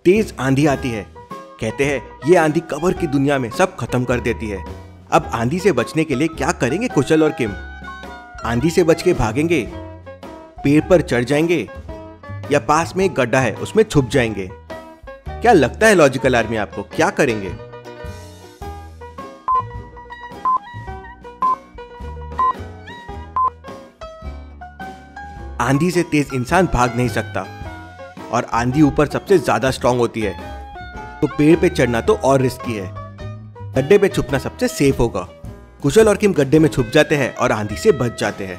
तेज आंधी आती है। कहते हैं ये आंधी कबर की दुनिया में सब खत्म कर देती है। अब आंधी से बचने के लिए क्या करेंगे कुशल और किम? आंधी से बच के भागेंगे, पेड़ पर चढ़ जाएंगे, या पास में एक गड्ढा है उसमें छुप जाएंगे? क्या लगता है लॉजिकल आर्मी आपको, क्या करेंगे? आंधी से तेज इंसान भाग नहीं सकता और आंधी ऊपर सबसे ज्यादा स्ट्रांग होती है, तो पेड़ पे चढ़ना तो और रिस्की है। गड्ढे पे छुपना सबसे सेफ होगा। कुशल और किम गड्ढे में छुप जाते हैं और आंधी से बच जाते हैं।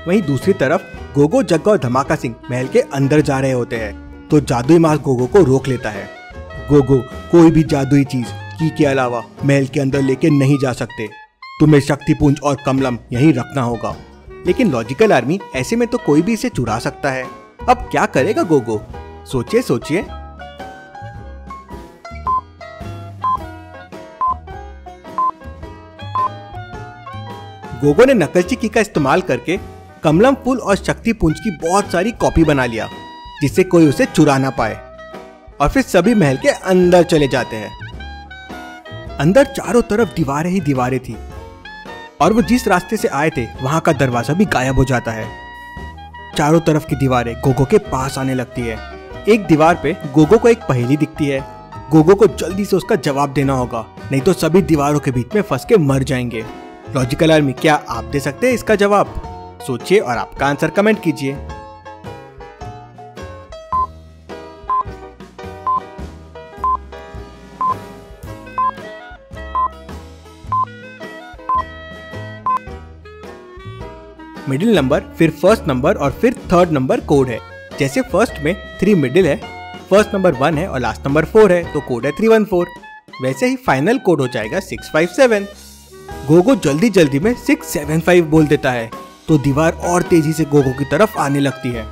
वहीं दूसरी तरफ गोगो, जग्गा और धमाका सिंह महल के अंदर जा रहे होते हैं, तो जादुई मास्क गोगो को रोक लेता है। गोगो, कोई भी जादुई चीज की के अलावा महल के अंदर लेके नहीं जा सकते। तुम्हें शक्तिपुंज और कमलम यहीं रखना होगा। लेकिन लॉजिकल आर्मी, ऐसे में तो कोई भी इसे चुरा सकता है। अब क्या करेगा गोगो? सोचिए सोचिए। गोगो ने नकलची की का इस्तेमाल करके कमलम फूल और शक्तिपुंज की बहुत सारी कॉपी बना लिया, जिससे कोई उसे चुरा ना पाए। और फिर सभी महल के अंदर चले जाते हैं। अंदर चारों तरफ दीवारें ही दीवारें थी और वो जिस रास्ते से आए थे वहां का दरवाजा भी गायब हो जाता है। चारों तरफ की दीवारें गोगो के पास आने लगती है। एक दीवार पे गोगो को एक पहेली दिखती है। गोगो को जल्दी से उसका जवाब देना होगा, नहीं तो सभी दीवारों के बीच में फंस के मर जाएंगे। लॉजिकल आर्मी, क्या आप दे सकते हैं इसका जवाब? सोचिए और आपका आंसर कमेंट कीजिए। मिडिल नंबर, फिर फर्स्ट नंबर और फिर थर्ड नंबर कोड है। जैसे फर्स्ट में 3 मिडिल है, फर्स्ट नंबर 1 है और लास्ट नंबर 4 है, तो कोड है 314। वैसे ही फाइनल कोड हो जाएगा 657। गोगो जल्दी जल्दी में 675 बोल देता है, तो दीवार और तेजी से गोगो की तरफ आने लगती है।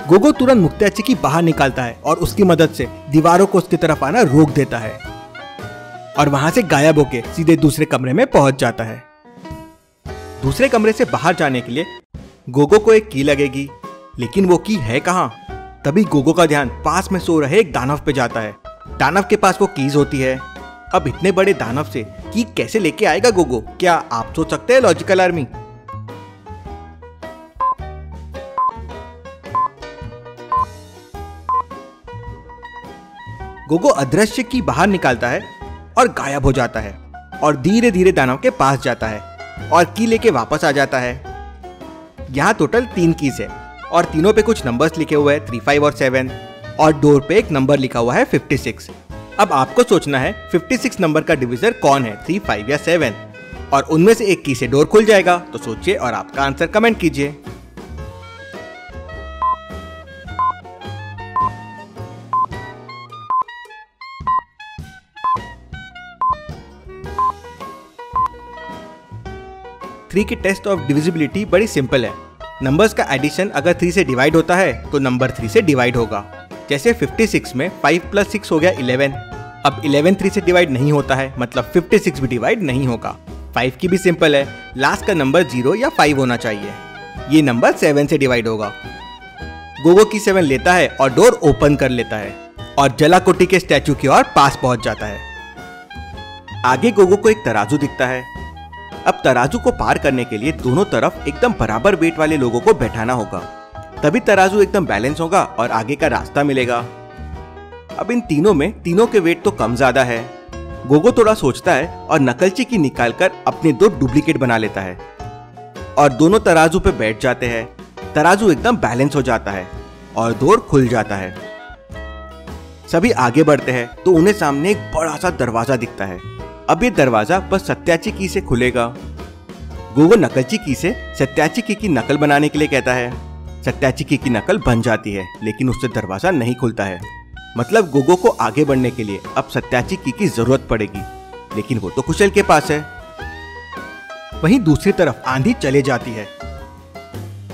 गोगो तुरंत मुक्ताची की बाहर निकालता है और उसकी मदद से दीवारों को उसकी तरफ आना रोक देता है और वहां से गायब होके सीधे दूसरे कमरे में पहुंच जाता है। दूसरे कमरे से बाहर जाने के लिए गोगो को एक की लगेगी, लेकिन वो की है कहाँ? तभी गोगो का ध्यान पास में सो रहे एक दानव पे जाता है। दानव के पास वो कीज होती है। अब इतने बड़े दानव से की कैसे लेके आएगा गोगो? क्या आप सोच सकते हैं लॉजिकल आर्मी? गोगो अदृश्य की बाहर निकालता है और गायब हो जाता है और धीरे धीरे दानव के पास जाता है और की लेके वापस आ जाता है। यहाँ टोटल 3 कीज है और तीनों पे कुछ नंबर्स लिखे हुए हैं, 3, 5 और 7, और डोर पे एक नंबर लिखा हुआ है 56। अब आपको सोचना है 56 नंबर का डिविजर कौन है, 3, 5 या 7, और उनमें से एक की से डोर खुल जाएगा। तो सोचिए और आपका आंसर कमेंट कीजिए। थ्री की टेस्ट ऑफ डिविजिबिलिटी बड़ी सिंपल है। नंबर्स का एडिशन अगर 3 से डिवाइड होता है तो नंबर 3 से डिवाइड होगा। जैसे 56 में 5 + 6 हो गया 11। अब 11 3 से डिवाइड नहीं होता है, मतलब 56 भी डिवाइड नहीं होगा। 5 की भी सिंपल है, लास्ट का नंबर 0 या 5 होना चाहिए। ये नंबर 7 से डिवाइड होगा। गोगो की 7 लेता है और डोर ओपन कर लेता है और जलाकोटी के स्टैचू की ओर पास पहुंच जाता है। आगे गोगो को एक तराजू दिखता है। अब तराजू को पार करने के लिए दोनों तरफ एकदम बराबर वेट वाले लोगों को बैठाना होगा, तभी तराजू एकदम बैलेंस होगा और आगे का रास्ता मिलेगा। अब इन तीनों के वेट तो कम ज्यादा है। गोगो थोड़ा सोचता है और नकलची की निकालकर अपने 2 डुप्लीकेट बना लेता है और दोनों तराजू पे बैठ जाते हैं। तराजू एकदम बैलेंस हो जाता है और डोर खुल जाता है। सभी आगे बढ़ते हैं तो उन्हें सामने एक बड़ा सा दरवाजा दिखता है। अब ये दरवाजा बस सत्याची की से खुलेगा। गोगो नकलची की से सत्याची की नकल बनाने के लिए कहता है। सत्याची की नकल बन जाती है, लेकिन उससे दरवाजा नहीं खुलता है। मतलब गोगो को आगे बढ़ने के लिए अब सत्याची की जरूरत पड़ेगी, लेकिन वो तो कुशल के पास है। वहीं दूसरी तरफ आंधी चले जाती है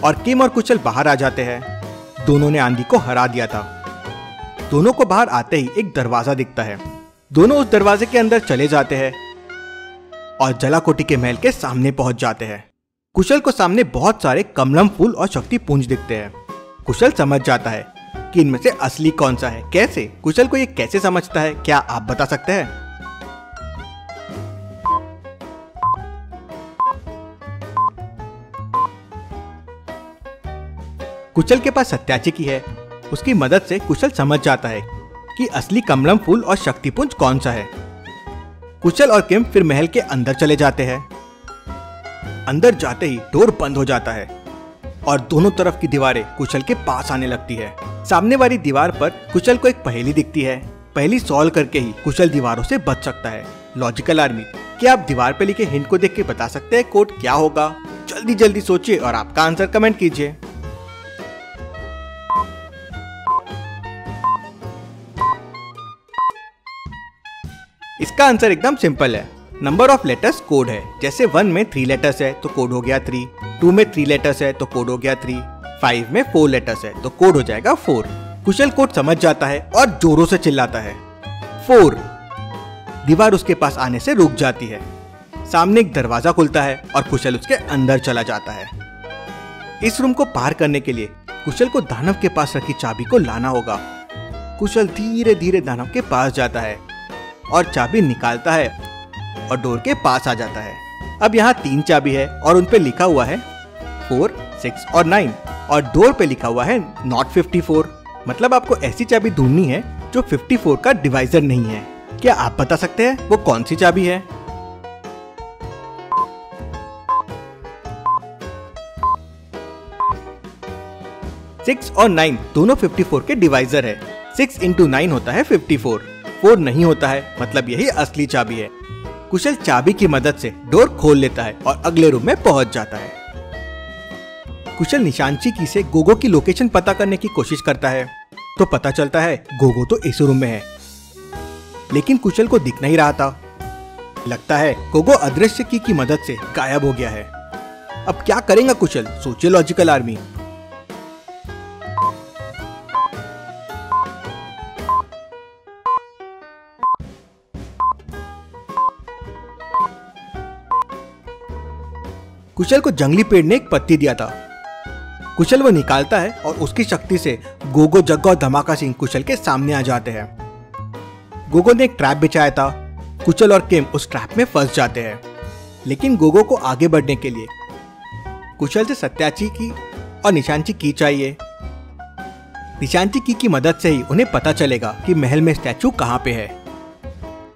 और किम और कुशल बाहर आ जाते हैं। दोनों ने आंधी को हरा दिया था। दोनों को बाहर आते ही एक दरवाजा दिखता है। दोनों उस दरवाजे के अंदर चले जाते हैं और जलाकोटी के महल के सामने पहुंच जाते हैं। कुशल को सामने बहुत सारे कमलम फूल और शक्ति पुंज दिखते हैं। कुशल समझ जाता है कि इनमें से असली कौन सा है। कैसे? कुशल को ये कैसे समझता है, क्या आप बता सकते हैं? कुशल के पास सत्याची की है। उसकी मदद से कुशल समझ जाता है कि असली कमलम फूल और शक्तिपुंज कौन सा है। कुशल और किम फिर महल के अंदर चले जाते हैं। अंदर जाते ही डोर बंद हो जाता है और दोनों तरफ की दीवारें कुशल के पास आने लगती है। सामने वाली दीवार पर कुशल को एक पहेली दिखती है। पहेली सॉल्व करके ही कुशल दीवारों से बच सकता है। लॉजिकल आर्मी, क्या आप दीवार पर लिखे हिंट को देख के बता सकते हैं कोड क्या होगा? जल्दी जल्दी सोचिए और आपका आंसर कमेंट कीजिए। इसका आंसर एकदम सिंपल है। नंबर ऑफ लेटर्स कोड है। जैसे 1 में 3 लेटर्स है तो कोड हो गया 3, 2 में 3 लेटर्स है तो कोड हो गया 3, 5 में 4 लेटर्स है तो कोड हो जाएगा 4। कुशल कोड समझ जाता है और जोरों से चिल्लाता है 4। दीवार उसके पास आने से रुक जाती है। सामने एक दरवाजा खुलता है और कुशल उसके अंदर चला जाता है। इस रूम को पार करने के लिए कुशल को दानव के पास रखी चाबी को लाना होगा। कुशल धीरे धीरे दानव के पास जाता है और चाबी निकालता है और डोर के पास आ जाता है। अब यहाँ 3 चाबी है और उन पे लिखा हुआ है 4, 6 और 9 और डोर पे लिखा हुआ है नॉट 54। मतलब आपको ऐसी चाबी ढूंढनी है जो 54 का डिवाइजर नहीं है। क्या आप बता सकते हैं वो कौन सी चाबी है? सिक्स और 9 दोनों 54 के डिवाइजर है। 6 × 9 होता है 54, 4 नहीं होता है, मतलब यही असली चाबी है। कुशल चाबी की मदद से डोर खोल लेता है और अगले रूम में पहुंच जाता है। कुशल निशानची की से गोगो की लोकेशन पता करने की कोशिश करता है तो पता चलता है गोगो तो इस रूम में है, लेकिन कुशल को दिख नहीं रहा था। लगता है गोगो अदृश्य की मदद से गायब हो गया है। अब क्या करेगा कुशल? सोचिए लॉजिकल आर्मी। कुशल को जंगली पेड़ ने एक पत्ती दिया था। कुशल वो निकालता है और उसकी शक्ति से गोगो, जग्गो और धमाका सिंह कुशल के सामने आ जाते हैं। गोगो ने एक ट्रैप बिछाया था। कुशल और किम उस ट्रैप में फंस जाते हैं, लेकिन गोगो को आगे बढ़ने के लिए कुशल से सत्याची की और निशानची की चाहिए। निशानची की मदद से ही उन्हें पता चलेगा कि महल में स्टैचू कहाँ पे है।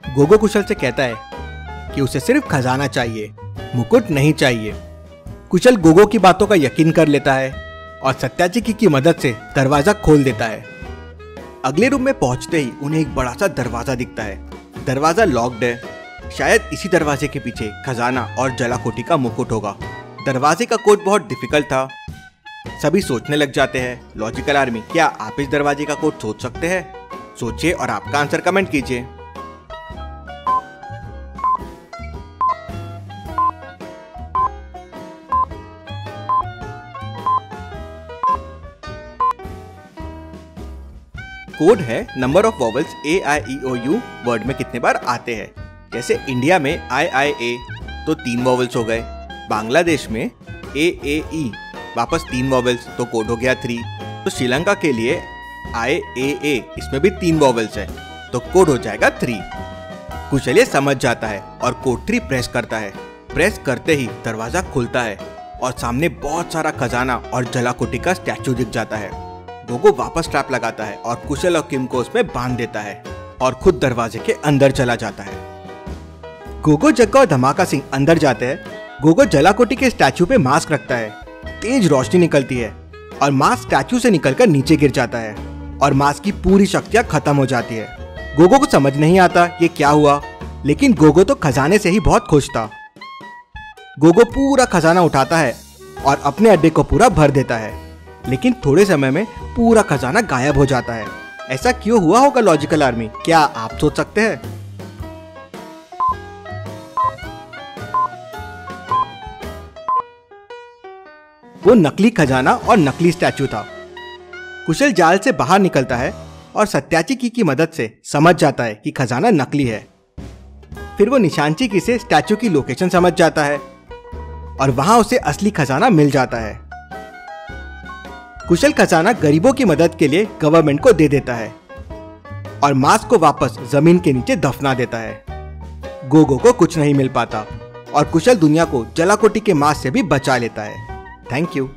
गोगो कुशल से कहता है कि उसे सिर्फ खजाना चाहिए, मुकुट नहीं चाहिए। कुशल गोगो की बातों का यकीन कर लेता है और सत्याची की मदद से दरवाजा खोल देता है। अगले रूम में पहुंचते ही उन्हें एक बड़ा सा दरवाजा दिखता है। दरवाजा लॉक्ड है। शायद इसी दरवाजे के पीछे खजाना और जलाकोटी का मुकुट होगा। दरवाजे का कोड बहुत डिफिकल्ट था। सभी सोचने लग जाते हैं। लॉजिकल आर्मी, क्या आप इस दरवाजे का कोड सोच सकते हैं? सोचिए और आपका आंसर कमेंट कीजिए। कोड है number of vowels AIEOU word में कितने बार आते हैं। जैसे इंडिया में IIA तो 3 वॉवल्स हो गए, बांग्लादेश में AAE वापस 3 वॉवल्स तो कोड हो गया 3, तो श्रीलंका के लिए IAA इसमें भी 3 वॉवल्स है तो कोड हो जाएगा 3। कुशल ये समझ जाता है और कोड 3 प्रेस करता है। प्रेस करते ही दरवाजा खुलता है और सामने बहुत सारा खजाना और जलाकोटी का स्टैचू दिख जाता है। गोगो वापस ट्रैप लगाता है और कुशल और किम को उसमें बांध देता है और खुद दरवाजे के अंदर चला जाता है। गोगो, जग्गो और धमाका सिंह अंदर जाते हैं। गोगो जलाकोटी के स्टैचू पे मास्क रखता है। तेज रोशनी निकलती है और मास्क स्टैचू से निकलकर नीचे गिर जाता है और मास्क की पूरी शक्तियां खत्म हो जाती है। गोगो को समझ नहीं आता ये क्या हुआ, लेकिन गोगो तो खजाने से ही बहुत खुश था। गोगो पूरा खजाना उठाता है और अपने अड्डे को पूरा भर देता है, लेकिन थोड़े समय में पूरा खजाना गायब हो जाता है। ऐसा क्यों हुआ होगा लॉजिकल आर्मी? क्या आप सोच सकते हैं? वो नकली खजाना और नकली स्टैचू था। कुशल जाल से बाहर निकलता है और सत्याची की मदद से समझ जाता है कि खजाना नकली है। फिर वो निशानची की से स्टैचू की लोकेशन समझ जाता है और वहां उसे असली खजाना मिल जाता है। कुशल खजाना गरीबों की मदद के लिए गवर्नमेंट को दे देता है और मार्स को वापस जमीन के नीचे दफना देता है। गोगो को कुछ नहीं मिल पाता और कुशल दुनिया को जलाकोटी के मार्स से भी बचा लेता है। Thank you.